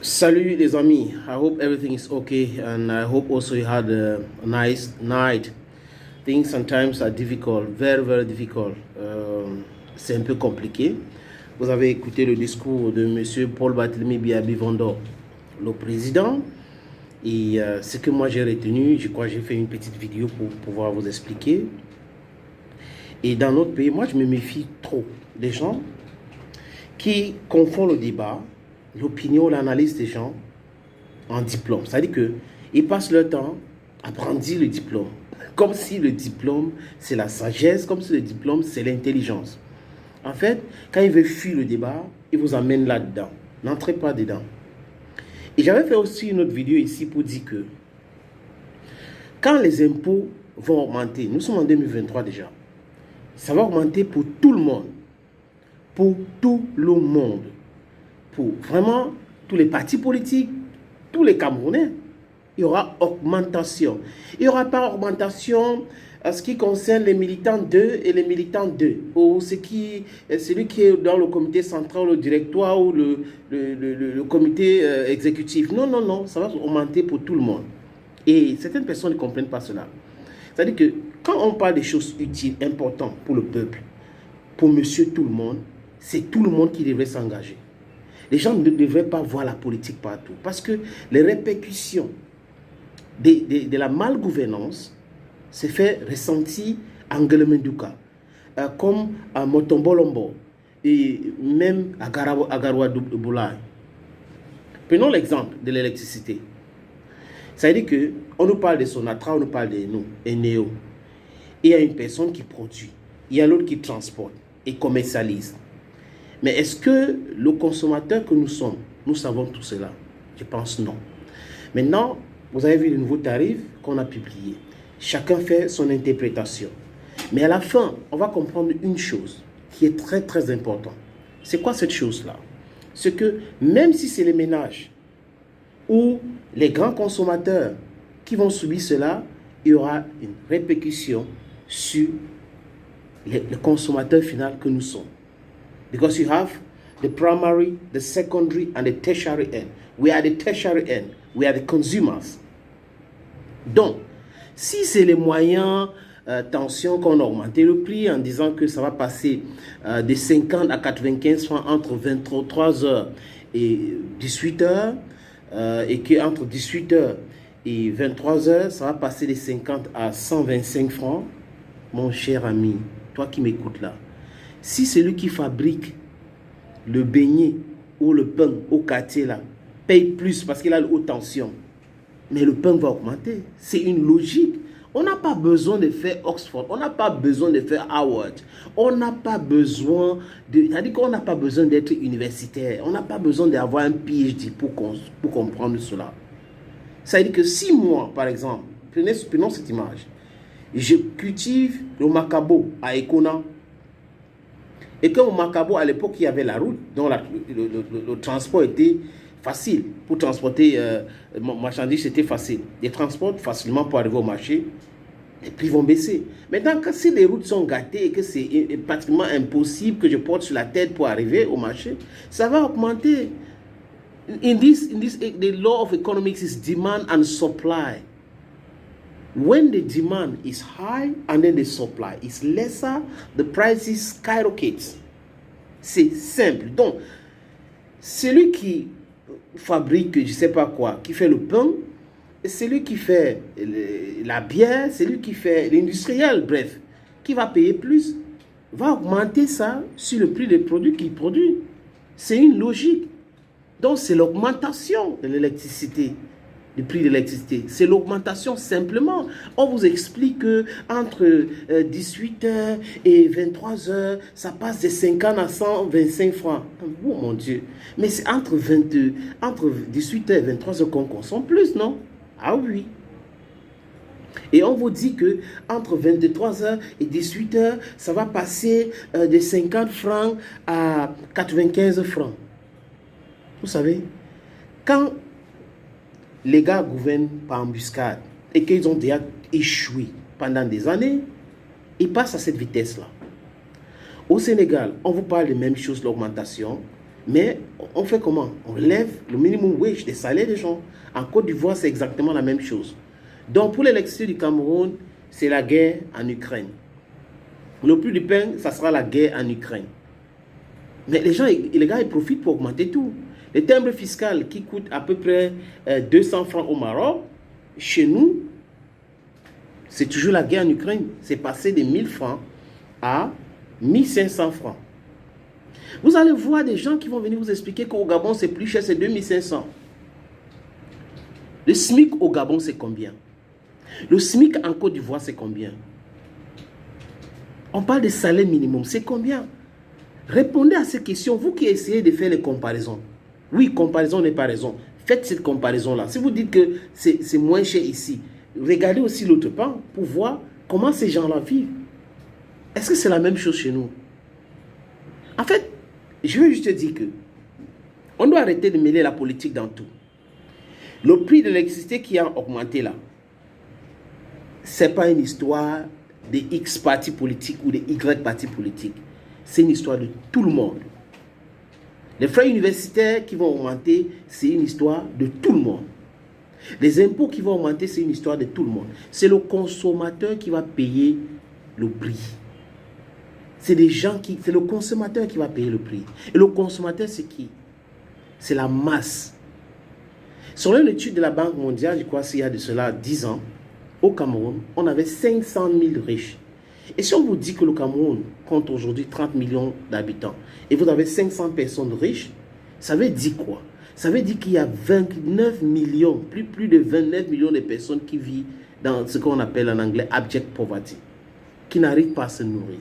Salut les amis, I hope everything is okay and I hope also you had a nice night. Things sometimes are difficult, very difficult. C'est un peu compliqué. Vous avez écouté le discours de monsieur Paul Barthélemy Biabi-Vendor, le président. Et ce que moi j'ai retenu, je crois que j'ai fait une petite vidéo pour pouvoir vous expliquer. Et dans notre pays, moi je me méfie trop des gens qui confondent le débat, l'opinion, l'analyse des gens en diplôme. C'est-à-dire qu'ils passent leur temps à brandir le diplôme. Comme si le diplôme, c'est la sagesse, comme si le diplôme, c'est l'intelligence. En fait, quand ils veulent fuir le débat, ils vous amènent là-dedans. N'entrez pas dedans. Et j'avais fait aussi une autre vidéo ici pour dire que quand les impôts vont augmenter, nous sommes en 2023 déjà, ça va augmenter pour tout le monde. Pour tout le monde. Pour vraiment tous les partis politiques, tous les Camerounais, il y aura augmentation. Il n'y aura pas augmentation en ce qui concerne les militants 2 et les militants 2, ou celui qui est dans le comité central, le directoire ou le comité exécutif. Non, ça va augmenter pour tout le monde. Et certaines personnes ne comprennent pas cela. C'est-à-dire que quand on parle des choses utiles, importantes pour le peuple, pour monsieur tout le monde, c'est tout le monde qui devrait s'engager. Les gens ne devraient pas voir la politique partout. Parce que les répercussions de la malgouvernance se fait ressentir à Ngelemenduka, comme à Motombolombo et même à Garoua-Boulaye. Prenons l'exemple de l'électricité. Ça veut dire qu'on nous parle de Sonatra, on nous parle de nous, Eneo. Il y a une personne qui produit, il y a l'autre qui transporte et commercialise. Mais est-ce que le consommateur que nous sommes, nous savons tout cela? Je pense non. Maintenant, vous avez vu le nouveau tarif qu'on a publié. Chacun fait son interprétation. Mais à la fin, on va comprendre une chose qui est très importante. C'est quoi cette chose-là? C'est que même si c'est les ménages ou les grands consommateurs qui vont subir cela, il y aura une répercussion sur le consommateur final que nous sommes. Because you have the primary, the secondary, and the tertiary end. We are the tertiary end. We are the consumers. Donc, si c'est les moyens, tension qu'on a augmenté le prix en disant que ça va passer de 50 à 95 francs entre 23h et 18h, et qu'entre 18h et 23h, ça va passer de 50 à 125 francs, mon cher ami, toi qui m'écoutes là, si celui qui fabrique le beignet ou le pain au quartier là paye plus parce qu'il a une haute tension, mais le pain va augmenter. C'est une logique. On n'a pas besoin de faire Oxford, on n'a pas besoin de faire Harvard, on n'a pas besoin de... C'est-à-dire qu'on n'a pas besoin d'être universitaire, on n'a pas besoin d'avoir un PhD pour comprendre cela. Ça veut dire que si moi, par exemple, prenons cette image, je cultive le macabo à Ekona, et comme au Macabo, à l'époque, il y avait la route, dont le transport était facile. Pour transporter marchandises, c'était facile. Ils transportent facilement pour arriver au marché, les prix vont baisser. Maintenant, quand si les routes sont gâtées et que c'est pratiquement impossible que je porte sur la tête pour arriver au marché, ça va augmenter. The law of economics is demand and supply. When the demand is high and then the supply is lesser, the prices skyrocket. C'est simple. Donc, celui qui fabrique, je ne sais pas quoi, qui fait le pain, celui qui fait la bière, celui qui fait l'industriel, bref, qui va payer plus, va augmenter ça sur le prix des produits qu'il produit. C'est une logique. Donc, c'est l'augmentation de l'électricité. Du prix de l'électricité. C'est l'augmentation simplement. On vous explique que entre 18h et 23h, ça passe de 50 à 125 francs. Oh mon Dieu. Mais c'est entre 18h et 23h qu'on consomme plus, non? Ah oui. Et on vous dit que entre 23h et 18h, ça va passer de 50 francs à 95 francs. Vous savez, quand les gars gouvernent par embuscade et qu'ils ont déjà échoué pendant des années, ils passent à cette vitesse-là. Au Sénégal, on vous parle de même chose, l'augmentation. Mais on fait comment? On lève le minimum wage, des salaires des gens. En Côte d'Ivoire, c'est exactement la même chose. Donc, pour l'électricité du Cameroun, c'est la guerre en Ukraine. Le prix du pain, ça sera la guerre en Ukraine. Mais les gars, ils profitent pour augmenter tout. Les timbres fiscaux qui coûtent à peu près 200 francs au Maroc, chez nous, c'est toujours la guerre en Ukraine. C'est passé de 1000 francs à 1500 francs. Vous allez voir des gens qui vont venir vous expliquer qu'au Gabon, c'est plus cher, c'est 2500. Le SMIC au Gabon, c'est combien? Le SMIC en Côte d'Ivoire, c'est combien? On parle de salaire minimum, c'est combien? Répondez à ces questions, vous qui essayez de faire les comparaisons. Oui, comparaison n'est pas raison. Faites cette comparaison-là. Si vous dites que c'est moins cher ici, regardez aussi l'autre part pour voir comment ces gens-là vivent. Est-ce que c'est la même chose chez nous? En fait, je veux juste te dire que on doit arrêter de mêler la politique dans tout. Le prix de l'électricité qui a augmenté là, ce n'est pas une histoire de X parti politique ou de Y parti politique. C'est une histoire de tout le monde. Les frais universitaires qui vont augmenter, c'est une histoire de tout le monde. Les impôts qui vont augmenter, c'est une histoire de tout le monde. C'est le consommateur qui va payer le prix. C'est le consommateur qui va payer le prix. Et le consommateur, c'est qui? C'est la masse. Selon une étude de la Banque mondiale, je crois qu'il y a de cela 10 ans, au Cameroun, on avait 500 000 riches. Et si on vous dit que le Cameroun compte aujourd'hui 30 millions d'habitants et vous avez 500 personnes riches, ça veut dire quoi? Ça veut dire qu'il y a 29 millions, plus de 29 millions de personnes qui vivent dans ce qu'on appelle en anglais abject poverty, qui n'arrivent pas à se nourrir,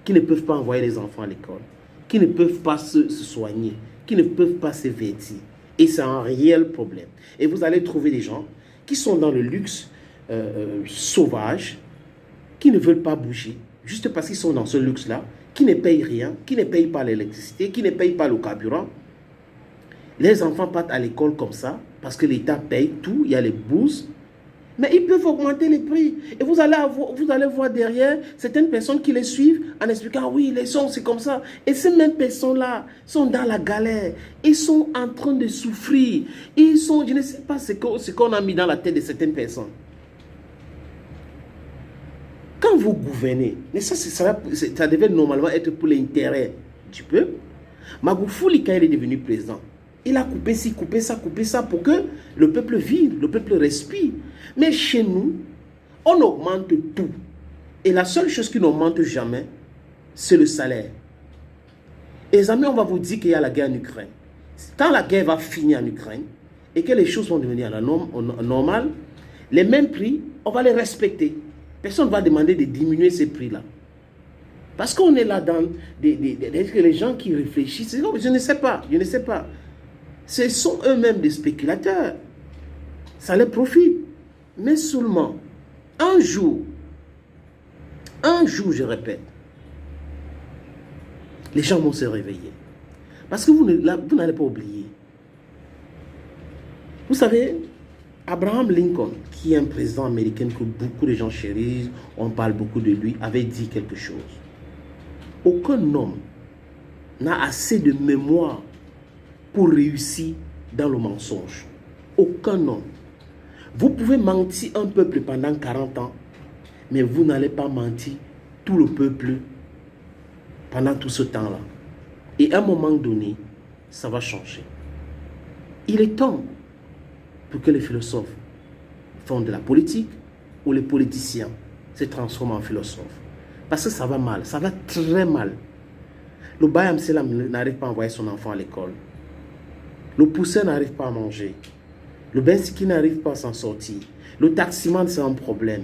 qui ne peuvent pas envoyer les enfants à l'école, qui ne peuvent pas se soigner, qui ne peuvent pas se vêtir. Et c'est un réel problème. Et vous allez trouver des gens qui sont dans le luxe sauvage, qui ne veulent pas bouger, juste parce qu'ils sont dans ce luxe-là, qui ne payent rien, qui ne payent pas l'électricité, qui ne payent pas le carburant. Les enfants partent à l'école comme ça, parce que l'État paye tout, il y a les bourses, mais ils peuvent augmenter les prix. Et vous allez voir derrière certaines personnes qui les suivent en expliquant, oui, les sons, c'est comme ça. Et ces mêmes personnes-là sont dans la galère. Ils sont en train de souffrir. Ils sont, je ne sais pas ce qu'on a mis dans la tête de certaines personnes. Quand vous gouvernez, mais ça devait normalement être pour l'intérêt du peuple. Magoufouli, quand il est devenu président, il a coupé ci, coupé ça pour que le peuple vive, le peuple respire. Mais chez nous, on augmente tout. Et la seule chose qui n'augmente jamais, c'est le salaire. Et les amis, on va vous dire qu'il y a la guerre en Ukraine. Quand la guerre va finir en Ukraine et que les choses vont devenir normales, les mêmes prix, on va les respecter. Personne ne va demander de diminuer ces prix-là. Parce qu'on est là dans les gens qui réfléchissent. Non, je ne sais pas. Ce sont eux-mêmes des spéculateurs. Ça les profite. Mais seulement, un jour, je répète, les gens vont se réveiller. Parce que vous n'allez pas oublier. Vous savez, Abraham Lincoln, qui est un président américain que beaucoup de gens chérissent, on parle beaucoup de lui, avait dit quelque chose. Aucun homme n'a assez de mémoire pour réussir dans le mensonge. Aucun homme. Vous pouvez mentir un peuple pendant 40 ans, mais vous n'allez pas mentir tout le peuple pendant tout ce temps-là. Et à un moment donné, ça va changer. Il est temps pour que les philosophes font de la politique ou les politiciens se transforment en philosophes. Parce que ça va mal, ça va très mal. Le Bayam Selam n'arrive pas à envoyer son enfant à l'école. Le poussin n'arrive pas à manger. Le Bensiki n'arrive pas à s'en sortir. Le taximan, c'est un problème.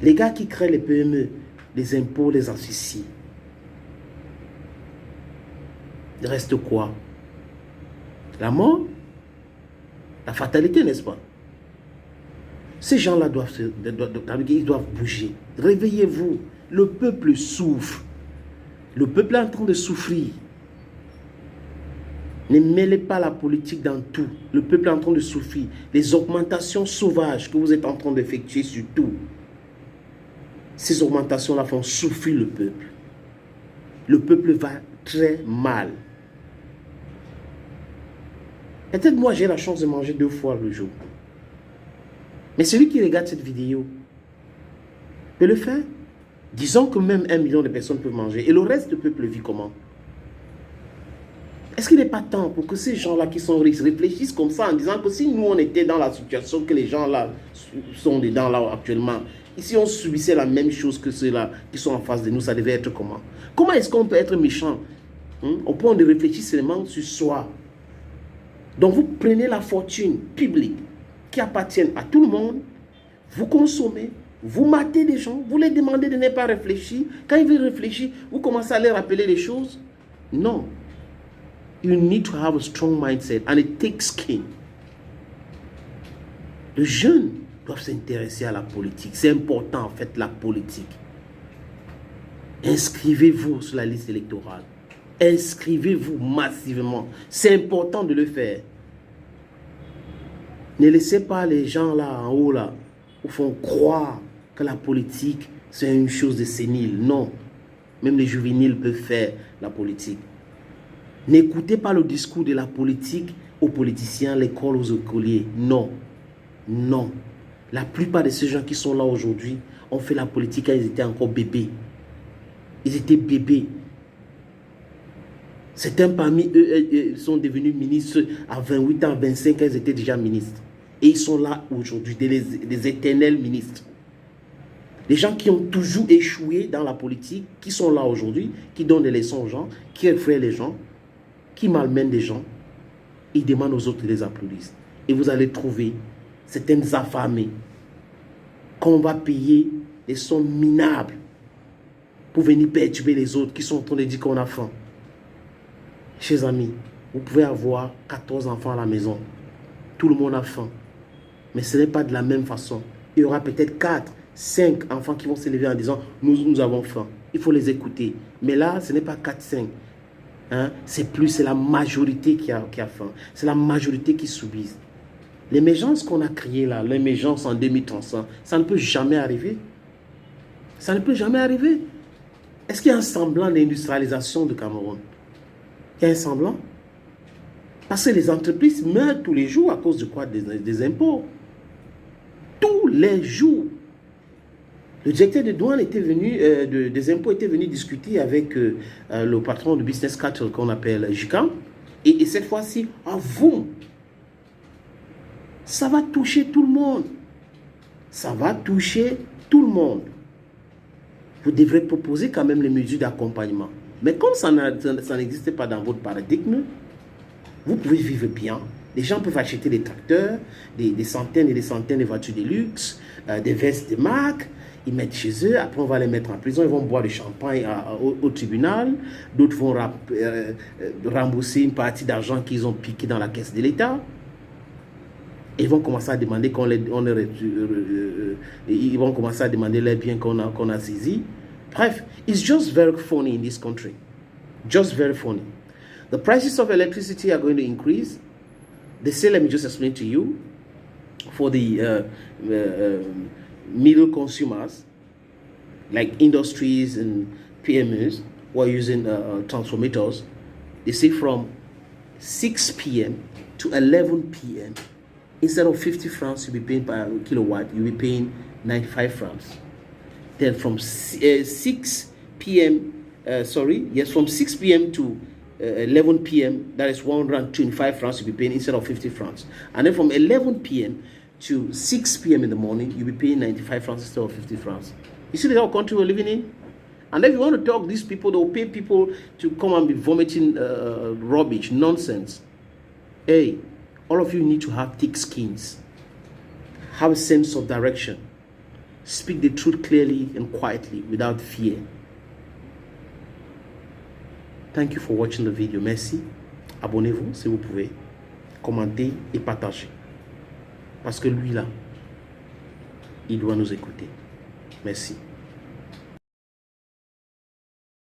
Les gars qui créent les PME, les impôts, les asphyxient. Il reste quoi? La mort? La fatalité, n'est-ce pas? Ces gens-là ils doivent bouger. Réveillez-vous. Le peuple souffre. Le peuple est en train de souffrir. Ne mêlez pas la politique dans tout. Le peuple est en train de souffrir. Les augmentations sauvages que vous êtes en train d'effectuer sur tout. Ces augmentations-là font souffrir le peuple. Le peuple va très mal. Peut-être moi, j'ai la chance de manger 2 fois le jour. Mais celui qui regarde cette vidéo peut le faire. Disons que même 1 million de personnes peuvent manger. Et le reste du peuple vit comment? Est-ce qu'il n'est pas temps pour que ces gens-là qui sont riches réfléchissent comme ça en disant que si nous, on était dans la situation que les gens-là sont dedans là actuellement, et si on subissait la même chose que ceux-là qui sont en face de nous, ça devait être comment? Comment est-ce qu'on peut être méchant au point de réfléchir seulement sur soi? Donc vous prenez la fortune publique qui appartient à tout le monde, vous consommez, vous matez des gens, vous les demandez de ne pas réfléchir. Quand ils veulent réfléchir, vous commencez à leur rappeler les choses. Non. You need to have a strong mindset and it takes skin. Les jeunes doivent s'intéresser à la politique. C'est important en fait la politique. Inscrivez-vous sur la liste électorale. Inscrivez-vous massivement. C'est important de le faire. Ne laissez pas les gens là en haut là vous font croire que la politique c'est une chose de sénile. Non. Même les juvéniles peuvent faire la politique. N'écoutez pas le discours de la politique aux politiciens, l'école aux écoliers. Non. Non. La plupart de ces gens qui sont là aujourd'hui ont fait la politique quand ils étaient encore bébés. Ils étaient bébés. Certains parmi eux sont devenus ministres à 28 ans, 25 ans, ils étaient déjà ministres. Et ils sont là aujourd'hui, des éternels ministres. Les gens qui ont toujours échoué dans la politique, qui sont là aujourd'hui, qui donnent des leçons aux gens, qui effraient les gens, qui malmènent des gens, ils demandent aux autres de les applaudir. Et vous allez trouver certaines affamés qu'on va payer des sommes minables pour venir perturber les autres qui sont en train de dire qu'on a faim. Chers amis, vous pouvez avoir 14 enfants à la maison. Tout le monde a faim. Mais ce n'est pas de la même façon. Il y aura peut-être 4, 5 enfants qui vont se lever en disant « Nous avons faim ». Il faut les écouter. Mais là, ce n'est pas 4, 5. Hein? C'est la majorité qui a faim. C'est la majorité qui subit. L'émergence qu'on a créée là, l'émergence en 2035, ça ne peut jamais arriver. Ça ne peut jamais arriver. Est-ce qu'il y a un semblant d'industrialisation du Cameroun? Il y a un semblant? Parce que les entreprises meurent tous les jours à cause de quoi? Des impôts. Tous les jours. Le directeur de douane était venu, des impôts était venu discuter avec le patron de Business Cattle qu'on appelle Jikam. Et cette fois-ci, vous, ça va toucher tout le monde. Ça va toucher tout le monde. Vous devrez proposer quand même les mesures d'accompagnement. Mais comme ça n'existe pas dans votre paradigme, vous pouvez vivre bien. Les gens peuvent acheter des tracteurs, des centaines et des centaines de voitures de luxe, des vestes de marque. Ils mettent chez eux, après on va les mettre en prison, ils vont boire du champagne au tribunal. D'autres vont rembourser une partie d'argent qu'ils ont piqué dans la caisse de l'État. Ils vont commencer à demander ils vont commencer à demander les biens qu'on a saisis. Bref, it's just very funny in this country. Just very funny. The prices of electricity are going to increase. They say, let me just explain to you, for the middle consumers, like industries and PMEs who are using transformators, they say from 6 p.m. to 11 p.m., instead of 50 francs, you'll be paying per kilowatt, you'll be paying 95 francs. Then from 6 p.m., from 6 p.m. to 11 p.m., that is 125 francs you'll be paying instead of 50 francs. And then from 11 p.m. to 6 p.m. in the morning, you'll be paying 95 francs instead of 50 francs. You see the whole country we're living in? And if you want to talk these people, they'll pay people to come and be vomiting rubbish, nonsense. Hey, all of you need to have thick skins. Have a sense of direction. Speak the truth clearly and quietly without fear. Thank you for watching the video. Merci. Abonnez-vous si vous pouvez. Commentez et partagez. Parce que lui là, il doit nous écouter. Merci.